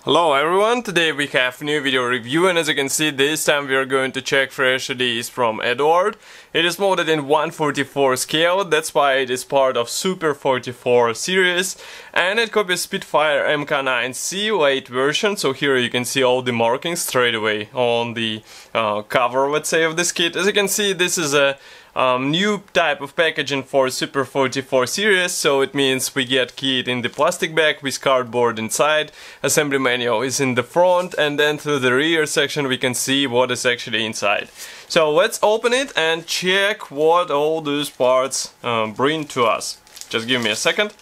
Hello everyone, today we have a new video review, and as you can see this time we are going to check fresh release from Eduard. It is modded in 1/44 scale, that's why it is part of Super 44 series, and it copies Spitfire Mk.IXc late version, so here you can see all the markings straight away on the cover, let's say, of this kit. As you can see, this is a new type of packaging for Super 44 series, so it means we get kit in the plastic bag with cardboard inside, assembly manual is in the front, and then through the rear section we can see what is actually inside. So let's open it and check what all those parts bring to us. Just give me a second.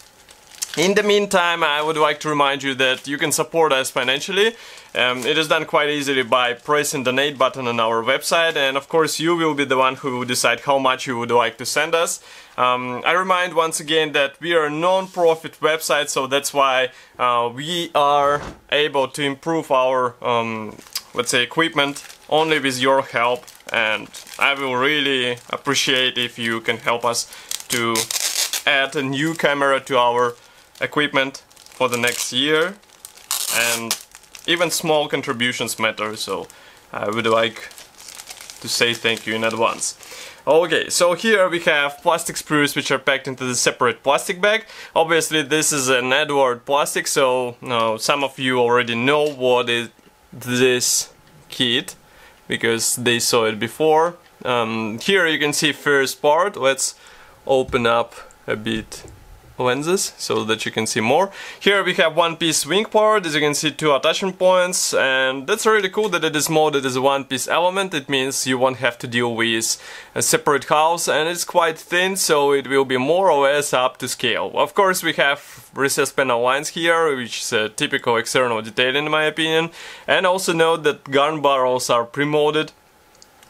In the meantime, I would like to remind you that you can support us financially. It is done quite easily by pressing the donate button on our website, and of course you will be the one who will decide how much you would like to send us. I remind once again that we are a non-profit website, so that's why we are able to improve our, let's say, equipment only with your help, and I will really appreciate if you can help us to add a new camera to our equipment for the next year, and even small contributions matter, so I would like to say thank you in advance. Okay, so here we have plastic sprues which are packed into the separate plastic bag. Obviously this is an Eduard plastic, so some of you already know what is this kit because they saw it before. Here you can see first part. Let's open up a bit lenses so that you can see more. Here we have one piece wing part, as you can see, two attachment points, and that's really cool that it is molded as a one piece element. It means you won't have to deal with a separate house, and it's quite thin, so it will be more or less up to scale. Of course we have recessed panel lines here, which is a typical external detailing in my opinion, and also note that gun barrels are pre-molded.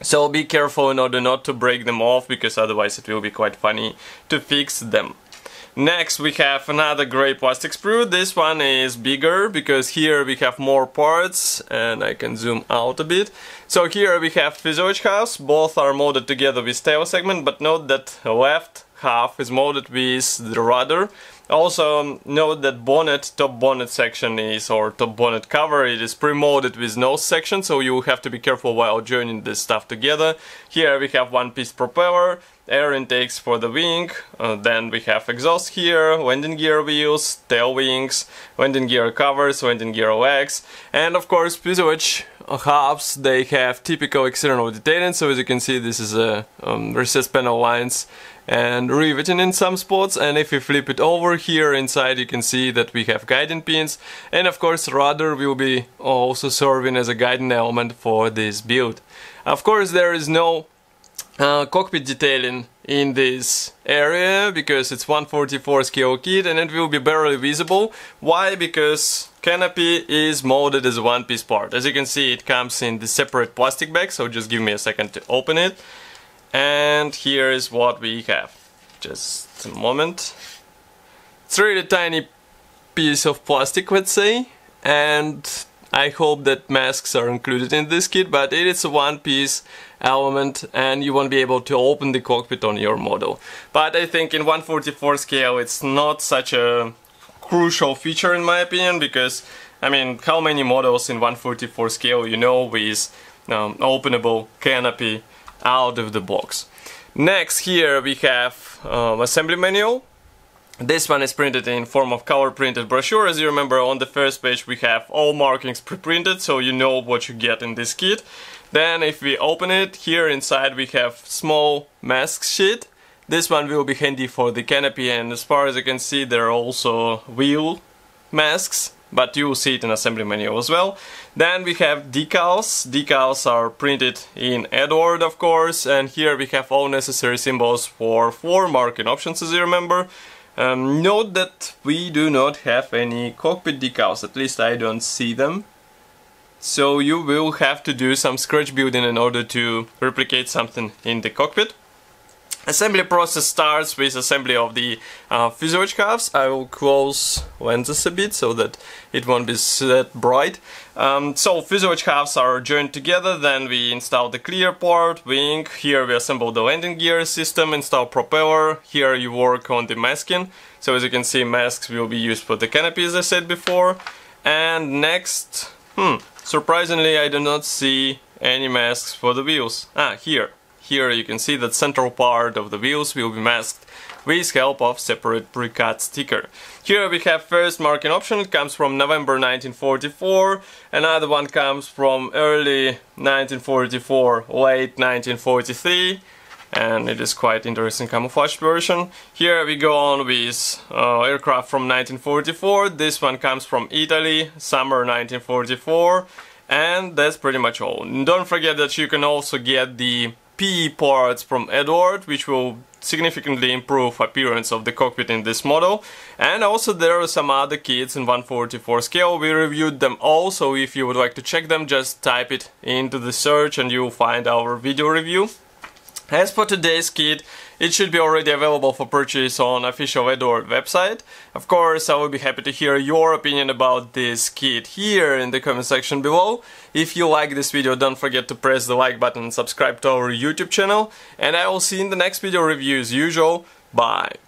So be careful in order not to break them off, because otherwise it will be quite funny to fix them. Next we have another grey plastic sprue. This one is bigger because here we have more parts, and I can zoom out a bit. So here we have fuselage halves, both are molded together with tail segment, but note that the left half is molded with the rudder. Also note that bonnet, top bonnet section is, or top bonnet cover, it is pre-molded with nose section, so you have to be careful while joining this stuff together. Here we have one piece propeller, air intakes for the wing, then we have exhaust here, landing gear wheels, tail wings, landing gear covers, landing gear legs, and of course fuselage halves. They have typical external detailing, so as you can see this is a recessed panel lines and riveting in some spots, and if you flip it over here inside you can see that we have guiding pins, and of course rudder will be also serving as a guiding element for this build. Of course there is no cockpit detailing in this area because it's 1/44 scale kit and it will be barely visible. Why? Because canopy is molded as a one piece part. As you can see, it comes in the separate plastic bag, so just give me a second to open it. And here is what we have. Just a moment. It's a really tiny piece of plastic, let's say, and I hope that masks are included in this kit, but it is a one piece element and you won't be able to open the cockpit on your model. But I think in 1/44 scale it's not such a crucial feature in my opinion, because I mean, how many models in 1/44 scale you know with openable canopy out of the box. Next here we have assembly manual. This one is printed in form of color printed brochure. As you remember, on the first page we have all markings pre-printed, so you know what you get in this kit. Then if we open it, here inside we have small mask sheet. This one will be handy for the canopy, and as far as you can see there are also wheel masks, but you will see it in assembly manual as well. Then we have decals. Decals are printed in Eduard, of course, and here we have all necessary symbols for 4 marking options, as you remember. Note that we do not have any cockpit decals, at least I don't see them. So you will have to do some scratch building in order to replicate something in the cockpit. Assembly process starts with assembly of the fuselage halves. I will close lenses a bit so that it won't be that bright. So fuselage halves are joined together, then we install the clear part, wing. Here we assemble the landing gear system, install propeller. Here you work on the masking. So as you can see, masks will be used for the canopy, as I said before. And next, surprisingly I do not see any masks for the wheels. Here you can see that central part of the wheels will be masked with help of separate pre-cut sticker. Here we have first marking option, it comes from November 1944, another one comes from early 1944, late 1943, and it is quite interesting camouflage version. Here we go on with aircraft from 1944, this one comes from Italy, summer 1944, and that's pretty much all. And don't forget that you can also get the PE parts from Eduard, which will significantly improve appearance of the cockpit in this model. And also there are some other kits in 1/44 scale, we reviewed them all, so if you would like to check them, just type it into the search and you'll find our video review. As for today's kit, it should be already available for purchase on official Eduard website. Of course, I will be happy to hear your opinion about this kit here in the comment section below. If you like this video, don't forget to press the like button and subscribe to our YouTube channel. And I will see you in the next video review as usual. Bye!